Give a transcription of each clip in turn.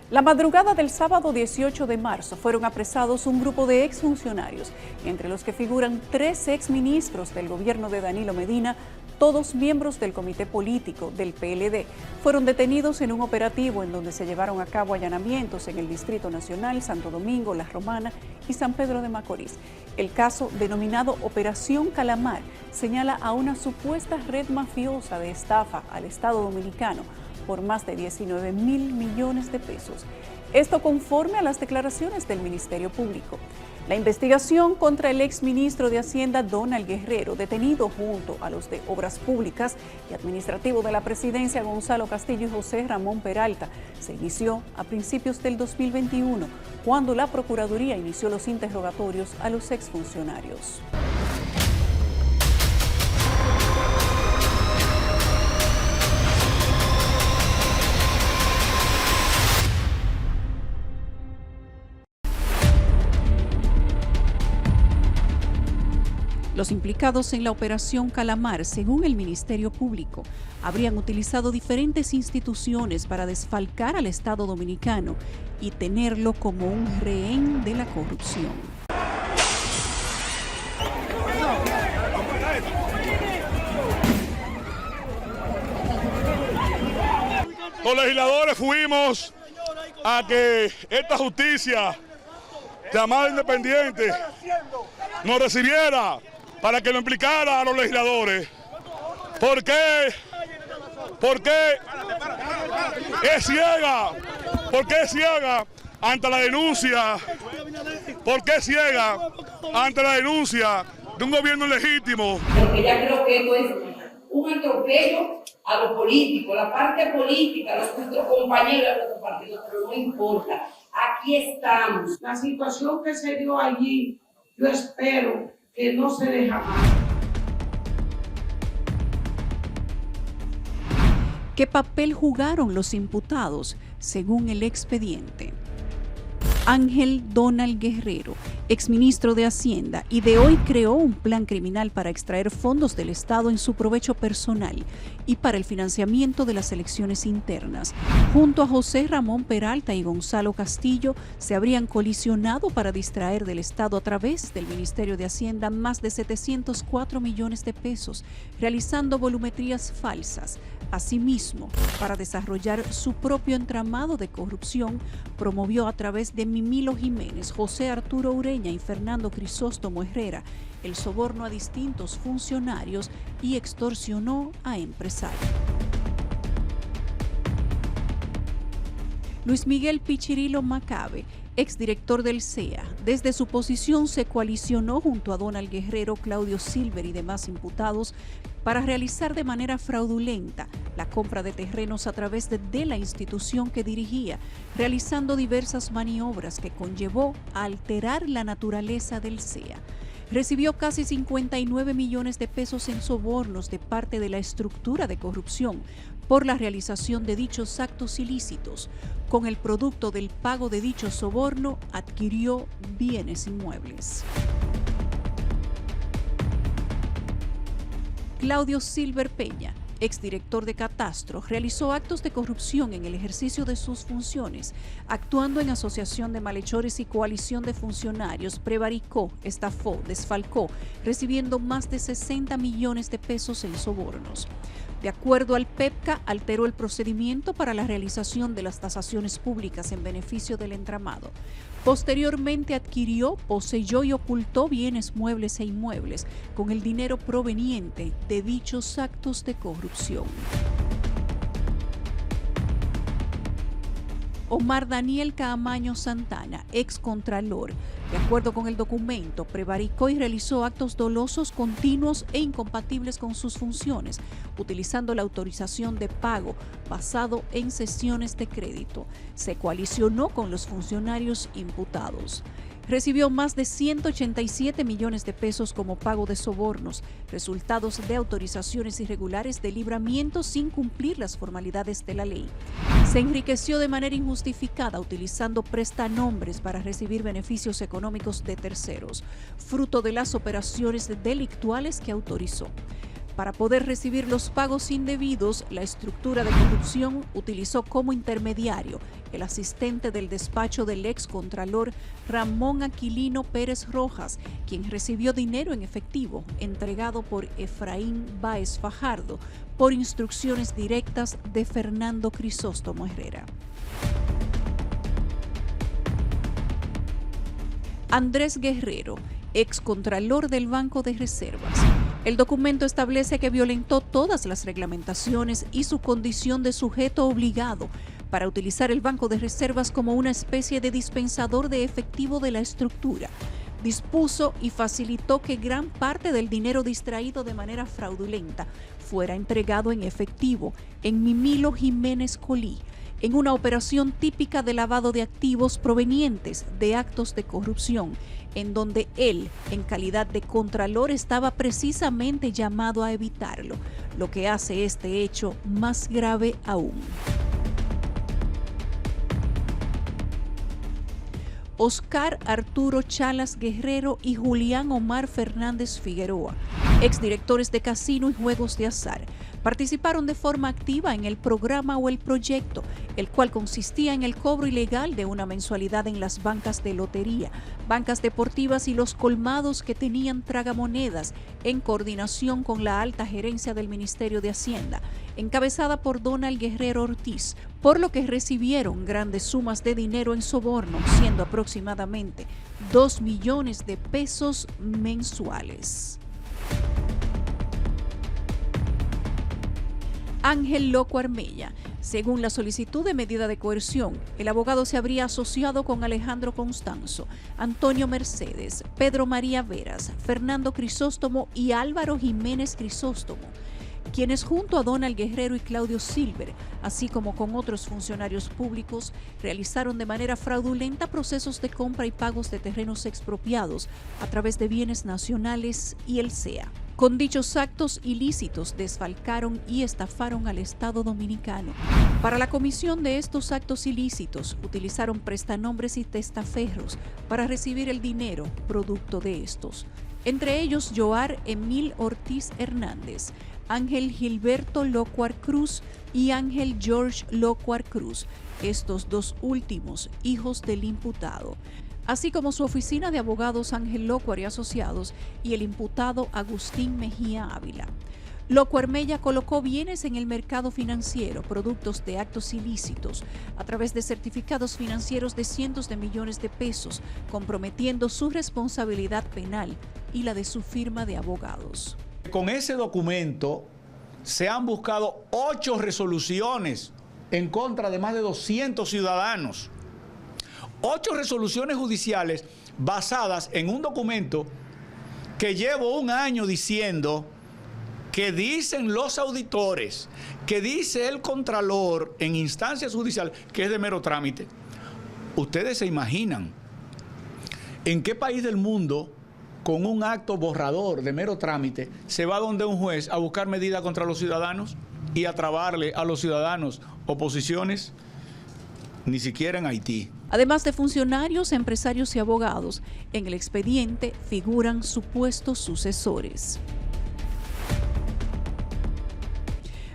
La madrugada del sábado 18 de marzo fueron apresados un grupo de exfuncionarios, entre los que figuran 3 exministros del gobierno de Danilo Medina, todos miembros del comité político del PLD. Fueron detenidos en un operativo en donde se llevaron a cabo allanamientos en el Distrito Nacional, Santo Domingo, La Romana y San Pedro de Macorís. El caso, denominado Operación Calamar, señala a una supuesta red mafiosa de estafa al Estado Dominicano por más de 19 mil millones de pesos. Esto conforme a las declaraciones del Ministerio Público. La investigación contra el exministro de Hacienda, Donald Guerrero, detenido junto a los de Obras Públicas y Administrativo de la Presidencia, Gonzalo Castillo y José Ramón Peralta, se inició a principios del 2021, cuando la Procuraduría inició los interrogatorios a los exfuncionarios. Los implicados en la Operación Calamar, según el Ministerio Público, habrían utilizado diferentes instituciones para desfalcar al Estado Dominicano y tenerlo como un rehén de la corrupción. Los legisladores fuimos a que esta justicia llamada independiente nos recibiera para que lo implicara a los legisladores. ¿Por qué? ¿Por qué es ciega? ¿Por qué es ciega ante la denuncia? ¿Por qué es ciega ante la denuncia de un gobierno legítimo? Porque ya creo que esto es un atropello a los políticos, la parte política, a nuestros compañeros de nuestro partido, pero no importa. Aquí estamos. La situación que se dio allí, yo espero que no se dé jamás. ¿Qué papel jugaron los imputados, según el expediente? Ángel Donald Guerrero, exministro de Hacienda, y de hoy creó un plan criminal para extraer fondos del Estado en su provecho personal y para el financiamiento de las elecciones internas. Junto a José Ramón Peralta y Gonzalo Castillo, se habrían colisionado para distraer del Estado a través del Ministerio de Hacienda más de 704 millones de pesos, realizando volumetrías falsas. Asimismo, para desarrollar su propio entramado de corrupción, promovió a través de Mimilo Jiménez, José Arturo Ureña y Fernando Crisóstomo Herrera el soborno a distintos funcionarios y extorsionó a empresarios. Luis Miguel Pichirilo Macabe, exdirector del CEA, desde su posición se coalicionó junto a Donald Guerrero, Claudio Silver y demás imputados para realizar de manera fraudulenta la compra de terrenos a través de la institución que dirigía, realizando diversas maniobras que conllevó a alterar la naturaleza del CEA. Recibió casi 59 millones de pesos en sobornos de parte de la estructura de corrupción por la realización de dichos actos ilícitos. Con el producto del pago de dicho soborno, adquirió bienes inmuebles. Claudio Silver Peña, exdirector de Catastro, realizó actos de corrupción en el ejercicio de sus funciones, actuando en asociación de malhechores y coalición de funcionarios, prevaricó, estafó, desfalcó, recibiendo más de 60 millones de pesos en sobornos. De acuerdo al PEPCA, alteró el procedimiento para la realización de las tasaciones públicas en beneficio del entramado. Posteriormente adquirió, poseyó y ocultó bienes muebles e inmuebles con el dinero proveniente de dichos actos de corrupción. Omar Daniel Caamaño Santana, excontralor, de acuerdo con el documento, prevaricó y realizó actos dolosos continuos e incompatibles con sus funciones, utilizando la autorización de pago basado en cesiones de crédito. Se coalicionó con los funcionarios imputados. Recibió más de 187 millones de pesos como pago de sobornos, resultados de autorizaciones irregulares de libramiento sin cumplir las formalidades de la ley. Se enriqueció de manera injustificada utilizando prestanombres para recibir beneficios económicos de terceros, fruto de las operaciones delictuales que autorizó. Para poder recibir los pagos indebidos, la estructura de corrupción utilizó como intermediario el asistente del despacho del excontralor Ramón Aquilino Pérez Rojas, quien recibió dinero en efectivo entregado por Efraín Báez Fajardo por instrucciones directas de Fernando Crisóstomo Herrera. Andrés Guerrero, excontralor del Banco de Reservas. El documento establece que violentó todas las reglamentaciones y su condición de sujeto obligado para utilizar el Banco de Reservas como una especie de dispensador de efectivo de la estructura. Dispuso y facilitó que gran parte del dinero distraído de manera fraudulenta fuera entregado en efectivo en Mimilo Jiménez Colí, en una operación típica de lavado de activos provenientes de actos de corrupción, en donde él, en calidad de contralor, estaba precisamente llamado a evitarlo, lo que hace este hecho más grave aún. Oscar Arturo Chalas Guerrero y Julián Omar Fernández Figueroa, exdirectores de casino y juegos de azar, participaron de forma activa en el programa o el proyecto, el cual consistía en el cobro ilegal de una mensualidad en las bancas de lotería, bancas deportivas y los colmados que tenían tragamonedas, en coordinación con la alta gerencia del Ministerio de Hacienda, encabezada por Donald Guerrero Ortiz, por lo que recibieron grandes sumas de dinero en soborno, siendo aproximadamente 2 millones de pesos mensuales. Ángel Loco Armella. Según la solicitud de medida de coerción, el abogado se habría asociado con Alejandro Constanzo, Antonio Mercedes, Pedro María Veras, Fernando Crisóstomo y Álvaro Jiménez Crisóstomo, quienes junto a Donald Guerrero y Claudio Silver, así como con otros funcionarios públicos, realizaron de manera fraudulenta procesos de compra y pagos de terrenos expropiados a través de bienes nacionales y el SEA. Con dichos actos ilícitos desfalcaron y estafaron al Estado Dominicano. Para la comisión de estos actos ilícitos, utilizaron prestanombres y testaferros para recibir el dinero producto de estos. Entre ellos, Joar Emil Ortiz Hernández, Ángel Gilberto Locuar Cruz y Ángel George Locuar Cruz, estos dos últimos hijos del imputado, así como su oficina de abogados Ángel Locuar y Asociados y el imputado Agustín Mejía Ávila. Loco Armella colocó bienes en el mercado financiero, productos de actos ilícitos, a través de certificados financieros de cientos de millones de pesos, comprometiendo su responsabilidad penal y la de su firma de abogados. Con ese documento se han buscado 8 resoluciones en contra de más de 200 ciudadanos. 8 resoluciones judiciales basadas en un documento que llevo un año diciendo, que dicen los auditores, que dice el contralor en instancias judiciales, que es de mero trámite. ¿Ustedes se imaginan en qué país del mundo, con un acto borrador de mero trámite, se va donde un juez a buscar medidas contra los ciudadanos y a trabarle a los ciudadanos oposiciones? Ni siquiera en Haití. Además de funcionarios, empresarios y abogados, en el expediente figuran supuestos sucesores.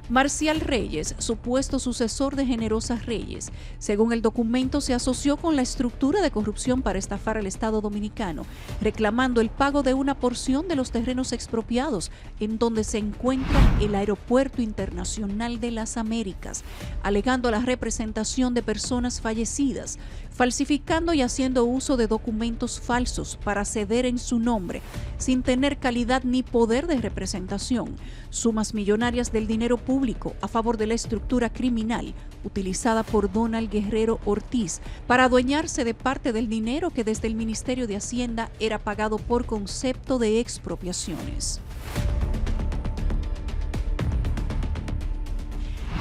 Marcial Reyes, supuesto sucesor de Generosa Reyes, según el documento se asoció con la estructura de corrupción para estafar al Estado Dominicano, reclamando el pago de una porción de los terrenos expropiados en donde se encuentra el Aeropuerto Internacional de las Américas, alegando la representación de personas fallecidas, falsificando y haciendo uso de documentos falsos para ceder en su nombre, sin tener calidad ni poder de representación, sumas millonarias del dinero público a favor de la estructura criminal utilizada por Donald Guerrero Ortiz para adueñarse de parte del dinero que desde el Ministerio de Hacienda era pagado por concepto de expropiaciones.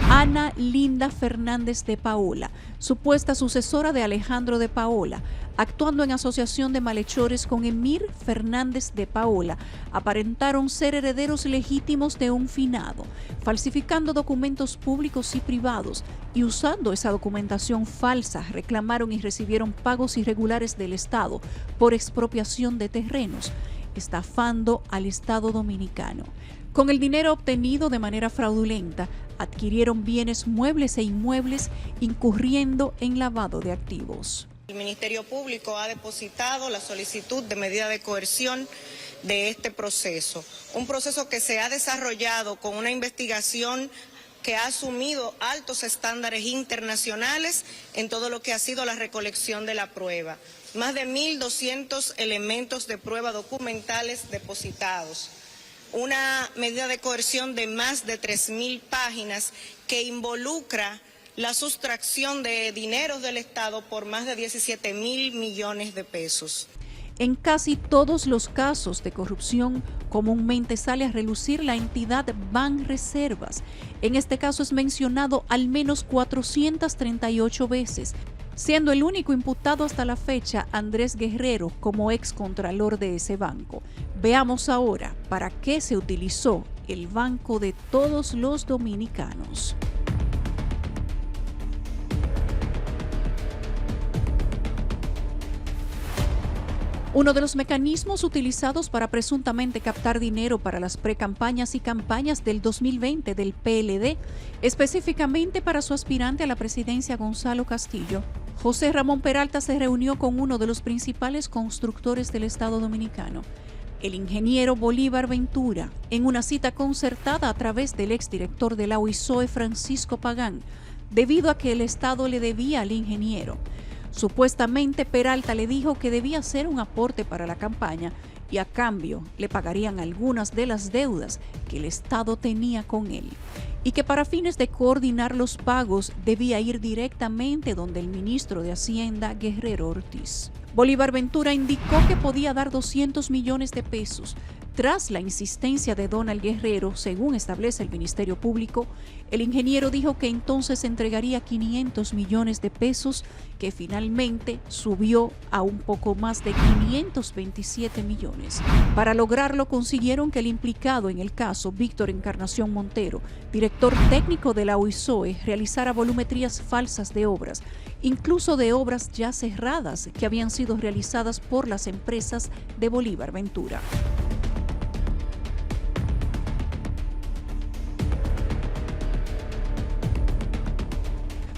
Ana Linda Fernández de Paola, supuesta sucesora de Alejandro de Paola, actuando en asociación de malhechores con Emir Fernández de Paola, aparentaron ser herederos legítimos de un finado, falsificando documentos públicos y privados y usando esa documentación falsa, reclamaron y recibieron pagos irregulares del Estado por expropiación de terrenos, estafando al Estado Dominicano. Con el dinero obtenido de manera fraudulenta, adquirieron bienes muebles e inmuebles, incurriendo en lavado de activos. El Ministerio Público ha depositado la solicitud de medida de coerción de este proceso. Un proceso que se ha desarrollado con una investigación que ha asumido altos estándares internacionales en todo lo que ha sido la recolección de la prueba. Más de 1.200 elementos de prueba documentales depositados. Una medida de coerción de más de 3.000 páginas que involucra la sustracción de dineros del Estado por más de 17.000 millones de pesos. En casi todos los casos de corrupción, comúnmente sale a relucir la entidad Banreservas. En este caso es mencionado al menos 438 veces, siendo el único imputado hasta la fecha Andrés Guerrero como excontralor de ese banco. Veamos ahora para qué se utilizó el Banco de Todos los Dominicanos. Uno de los mecanismos utilizados para presuntamente captar dinero para las precampañas y campañas del 2020 del PLD, específicamente para su aspirante a la presidencia Gonzalo Castillo, José Ramón Peralta se reunió con uno de los principales constructores del Estado Dominicano, el ingeniero Bolívar Ventura, en una cita concertada a través del exdirector de la UISOE, Francisco Pagán, debido a que el Estado le debía al ingeniero. Supuestamente Peralta le dijo que debía hacer un aporte para la campaña y a cambio le pagarían algunas de las deudas que el Estado tenía con él, y que para fines de coordinar los pagos debía ir directamente donde el ministro de Hacienda, Guerrero Ortiz. Bolívar Ventura indicó que podía dar 200 millones de pesos. Tras la insistencia de Donald Guerrero, según establece el Ministerio Público, el ingeniero dijo que entonces entregaría 500 millones de pesos, que finalmente subió a un poco más de 527 millones. Para lograrlo consiguieron que el implicado en el caso, Víctor Encarnación Montero, director técnico de la UISOE, realizara volumetrías falsas de obras, incluso de obras ya cerradas que habían sido realizadas por las empresas de Bolívar Ventura.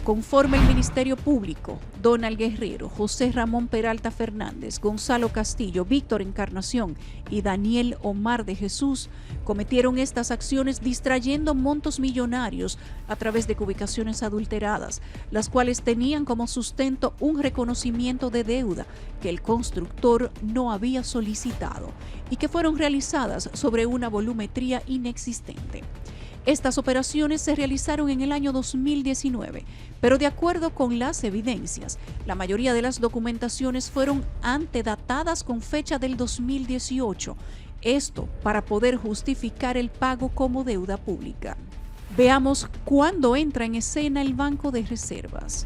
Conforme el Ministerio Público, Donald Guerrero, José Ramón Peralta Fernández, Gonzalo Castillo, Víctor Encarnación y Daniel Omar de Jesús cometieron estas acciones distrayendo montos millonarios a través de ubicaciones adulteradas, las cuales tenían como sustento un reconocimiento de deuda que el constructor no había solicitado y que fueron realizadas sobre una volumetría inexistente. Estas operaciones se realizaron en el año 2019, pero de acuerdo con las evidencias, la mayoría de las documentaciones fueron antedatadas con fecha del 2018, esto para poder justificar el pago como deuda pública. Veamos cuándo entra en escena el Banco de Reservas.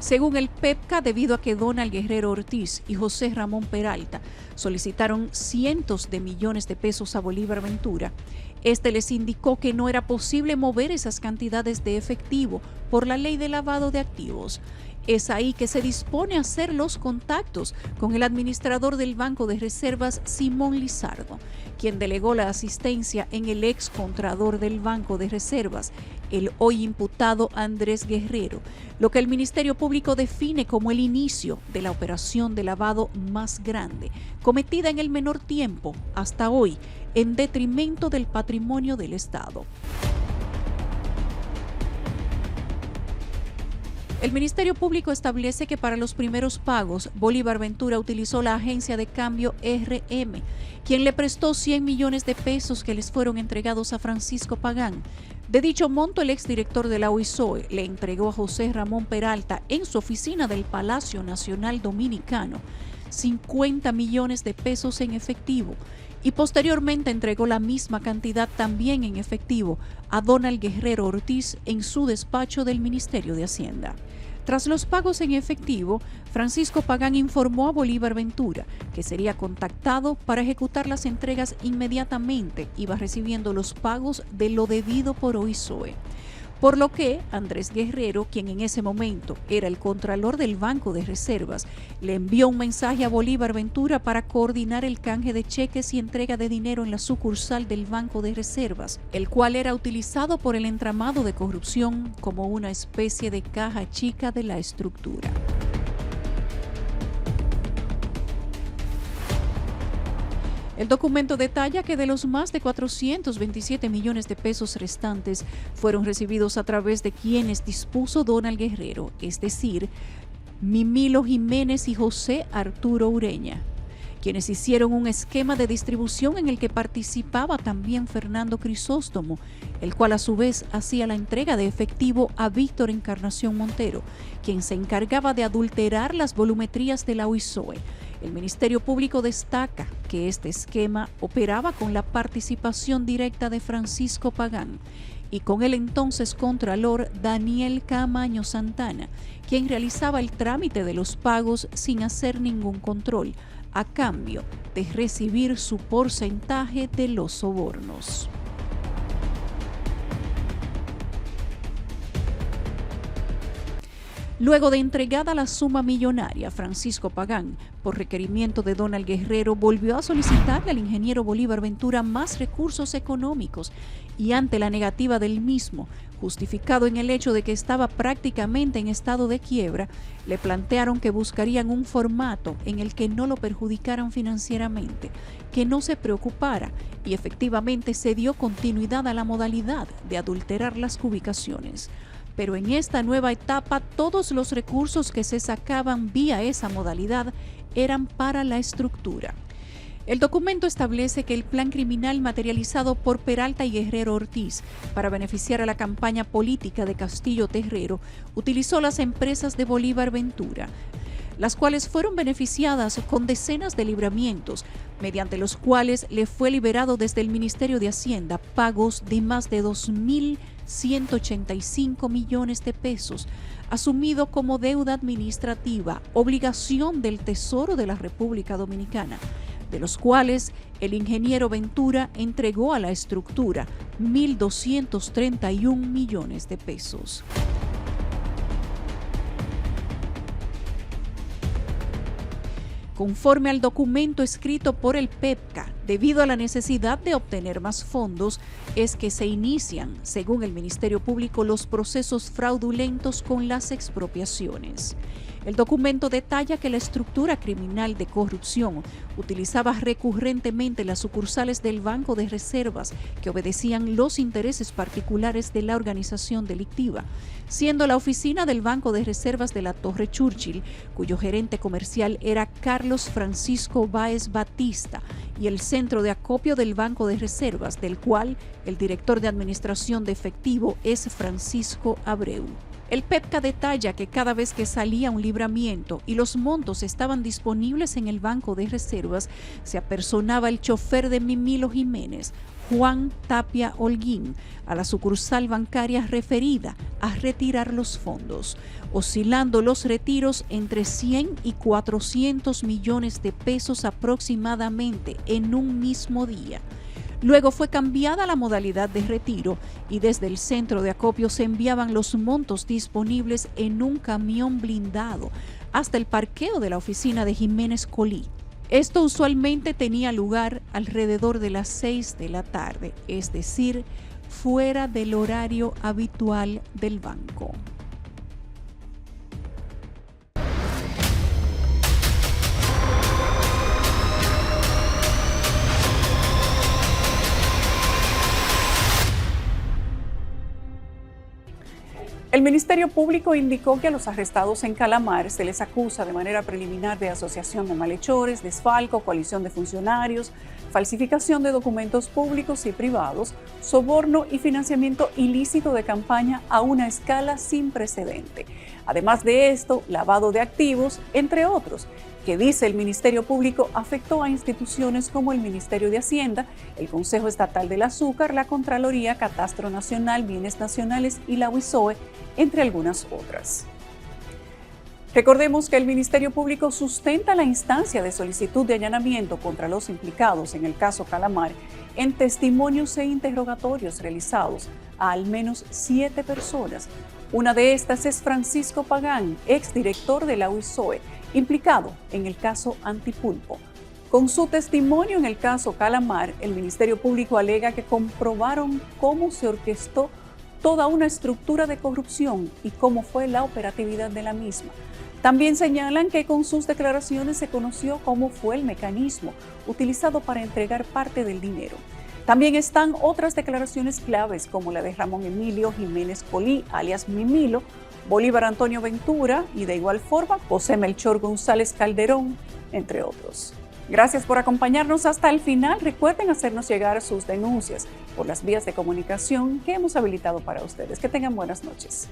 Según el PEPCA, debido a que Donald Guerrero Ortiz y José Ramón Peralta solicitaron cientos de millones de pesos a Bolívar Ventura, este les indicó que no era posible mover esas cantidades de efectivo por la ley de lavado de activos. Es ahí que se dispone a hacer los contactos con el administrador del Banco de Reservas, Simón Lizardo, quien delegó la asistencia en el excontrador del Banco de Reservas, el hoy imputado Andrés Guerrero, lo que el Ministerio Público define como el inicio de la operación de lavado más grande, cometida en el menor tiempo hasta hoy, en detrimento del patrimonio del Estado. El Ministerio Público establece que para los primeros pagos, Bolívar Ventura utilizó la agencia de cambio RM, quien le prestó 100 millones de pesos que les fueron entregados a Francisco Pagán. De dicho monto, el exdirector de la UISOE le entregó a José Ramón Peralta en su oficina del Palacio Nacional Dominicano 50 millones de pesos en efectivo y posteriormente entregó la misma cantidad también en efectivo a Donald Guerrero Ortiz en su despacho del Ministerio de Hacienda. Tras los pagos en efectivo, Francisco Pagán informó a Bolívar Ventura que sería contactado para ejecutar las entregas inmediatamente, iba recibiendo los pagos de lo debido por UISOE. por lo que Andrés Guerrero, quien en ese momento era el contralor del Banco de Reservas, le envió un mensaje a Bolívar Ventura para coordinar el canje de cheques y entrega de dinero en la sucursal del Banco de Reservas, el cual era utilizado por el entramado de corrupción como una especie de caja chica de la estructura. El documento detalla que de los más de 427 millones de pesos restantes fueron recibidos a través de quienes dispuso Donald Guerrero, es decir, Mimilo Jiménez y José Arturo Ureña, quienes hicieron un esquema de distribución en el que participaba también Fernando Crisóstomo, el cual a su vez hacía la entrega de efectivo a Víctor Encarnación Montero, quien se encargaba de adulterar las volumetrías de la UISOE. El Ministerio Público destaca que este esquema operaba con la participación directa de Francisco Pagán y con el entonces contralor Daniel Camaño Santana, quien realizaba el trámite de los pagos sin hacer ningún control, a cambio de recibir su porcentaje de los sobornos. Luego de entregada la suma millonaria, Francisco Pagán, por requerimiento de Donald Guerrero, volvió a solicitarle al ingeniero Bolívar Ventura más recursos económicos y ante la negativa del mismo, justificado en el hecho de que estaba prácticamente en estado de quiebra, le plantearon que buscarían un formato en el que no lo perjudicaran financieramente, que no se preocupara, y efectivamente se dio continuidad a la modalidad de adulterar las cubicaciones. Pero en esta nueva etapa, todos los recursos que se sacaban vía esa modalidad eran para la estructura. El documento establece que el plan criminal materializado por Peralta y Guerrero Ortiz para beneficiar a la campaña política de Castillo Terrero utilizó las empresas de Bolívar Ventura, las cuales fueron beneficiadas con decenas de libramientos, mediante los cuales le fue liberado desde el Ministerio de Hacienda pagos de más de 2.185 millones de pesos, asumido como deuda administrativa, obligación del Tesoro de la República Dominicana, de los cuales el ingeniero Ventura entregó a la estructura 1.231 millones de pesos. Conforme al documento escrito por el PEPCA, debido a la necesidad de obtener más fondos, es que se inician, según el Ministerio Público, los procesos fraudulentos con las expropiaciones. El documento detalla que la estructura criminal de corrupción utilizaba recurrentemente las sucursales del Banco de Reservas que obedecían los intereses particulares de la organización delictiva, siendo la oficina del Banco de Reservas de la Torre Churchill, cuyo gerente comercial era Carlos Francisco Báez Batista, y el centro de acopio del Banco de Reservas, del cual el director de administración de efectivo es Francisco Abreu. El PEPCA detalla que cada vez que salía un libramiento y los montos estaban disponibles en el Banco de Reservas, se apersonaba el chofer de Mimilo Jiménez, Juan Tapia Holguín, a la sucursal bancaria referida a retirar los fondos, oscilando los retiros entre 100 y 400 millones de pesos aproximadamente en un mismo día. Luego fue cambiada la modalidad de retiro y desde el centro de acopio se enviaban los montos disponibles en un camión blindado hasta el parqueo de la oficina de Jiménez Colí. Esto usualmente tenía lugar alrededor de las 6 de la tarde, es decir, fuera del horario habitual del banco. El Ministerio Público indicó que a los arrestados en Calamar se les acusa de manera preliminar de asociación de malhechores, desfalco, coalición de funcionarios, falsificación de documentos públicos y privados, soborno y financiamiento ilícito de campaña a una escala sin precedente. Además de esto, lavado de activos, entre otros, que dice el Ministerio Público afectó a instituciones como el Ministerio de Hacienda, el Consejo Estatal del Azúcar, la Contraloría, Catastro Nacional, Bienes Nacionales y la UISOE, entre algunas otras. Recordemos que el Ministerio Público sustenta la instancia de solicitud de allanamiento contra los implicados en el caso Calamar en testimonios e interrogatorios realizados a al menos 7 personas. Una de estas es Francisco Pagán, exdirector de la UISOE, implicado en el caso Antipulpo. Con su testimonio en el caso Calamar, el Ministerio Público alega que comprobaron cómo se orquestó toda una estructura de corrupción y cómo fue la operatividad de la misma. También señalan que con sus declaraciones se conoció cómo fue el mecanismo utilizado para entregar parte del dinero. También están otras declaraciones claves como la de Ramón Emilio Jiménez Colí, alias Mimilo, Bolívar Antonio Ventura y de igual forma José Melchor González Calderón, entre otros. Gracias por acompañarnos hasta el final. Recuerden hacernos llegar sus denuncias por las vías de comunicación que hemos habilitado para ustedes. Que tengan buenas noches.